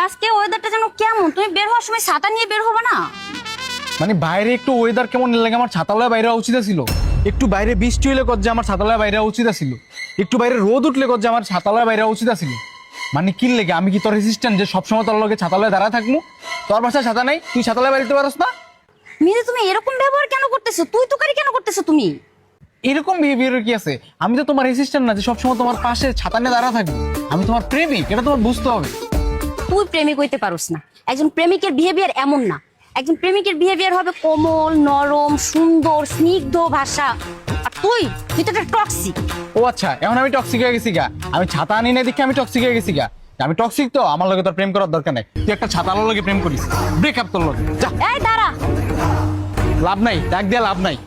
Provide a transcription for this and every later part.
আজকে ওয়েদারটা যেন কেমন, তুমি বের হওয়ার সময় ছাতা নিয়ে বের হবে না? মানে বাইরে একটু ওয়েদার কেমন লাগে আমার ছাতালয়ে বাইরে হওয়া উচিত ছিল। একটু বাইরে বৃষ্টি হইলে কত যে আমার ছাতালয়ে বাইরে হওয়া উচিত ছিল। একটু বাইরে রোদ উঠলে কত যে আমার ছাতালয়ে বাইরে হওয়া উচিত ছিল। মানে কি লেগে আমি কি তোর অ্যাসিস্ট্যান্ট যে সবসময় তোর লগে ছাতালয়ে দাঁড়া থাকবো? তোর বাসায় ছাতা নাই, তুই ছাতালয়ে বাড়িতে পারস না? মিজে তুমি এরকম ব্যবহার কেন করতেছো? তুই তুকারি কেন করতেছো তুমি? এরকম বিহেভিয়ার কি আছে? আমি তো তোমার অ্যাসিস্ট্যান্ট না যে সবসময় তোমার পাশে ছাতা নিয়ে দাঁড়া থাকবো। আমি তোমার প্রেমিক, এটা তোমার বুঝতে হবে। তুই প্রেমিক হইতে পারোস না। একজন প্রেমিকের বিহেভিয়ার এমন না। একজন প্রেমিকের বিহেভিয়ার হবে কোমল, নরম, সুন্দর, স্নিগ্ধ ভাষা। আর তুই তুই তো একটা টক্সিক। ও আচ্ছা, এখন আমি টক্সিক হয়ে গেছি গা? আমি ছাতা আনি না দেখে আমি টক্সিক হয়ে গেছি গা? আমি টক্সিক তো আমার লগে তোর প্রেম করার দরকার নাই। তুই একটা ছাতার লগে প্রেম করিস, ব্রেকআপ তোর লগে যা। এই দাঁড়া, লাভ নাই, ডাক দিয়ে লাভ নাই।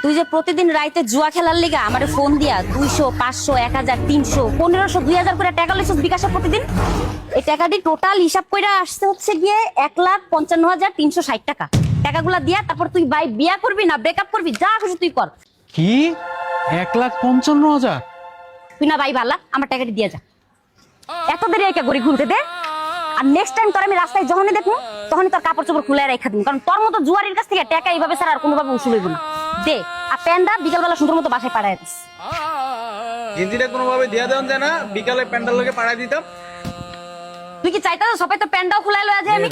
তুই যে প্রতিদিন রাইতে জুয়া খেলার লিগা আমারে ফোন দিয়া 200, 500, 1000, 300, 1500, 2000 করে টাকা লইছস বিকাশে প্রতিদিন। এই টাকাটি টোটাল হিসাব কইরা আসছে হচ্ছে গিয়ে 1,55,360 টাকা। টাকাগুলা দিয়া তারপর তুই ভাই বিয়া করবি না ব্রেকআপ করবি, যা খুশি তুই কর। কি 1,55,000? তুই না ভাই ভালা, আমার টাকাটি দিয়া যা। এত দেরি একা ঘড়ি খুলতে দে। আর নেক্সট টাইম তোর আমি রাস্তায় যখনই দেখবো তখনই তোর কাপড় চোপড় খুলে রেখে দিন, কারণ তোর মতো জুয়ারির কাছ থেকে টাকা এইভাবে ছাড়া আর কোনোভাবে উসুল হইব না। দে আর প্যান্ডা বিকালবেলা সুন্দর মতো বাসায় পাঠায় দিস। গেঞ্জিটা কোনোভাবে দিয়া দেন যায় না? বিকালে প্যান্ডাল লগে পাঠাই দিতাম। তুই কি চাইতা সবাই তো প্যান্ডাও খুলাই লয়া যায়? আমি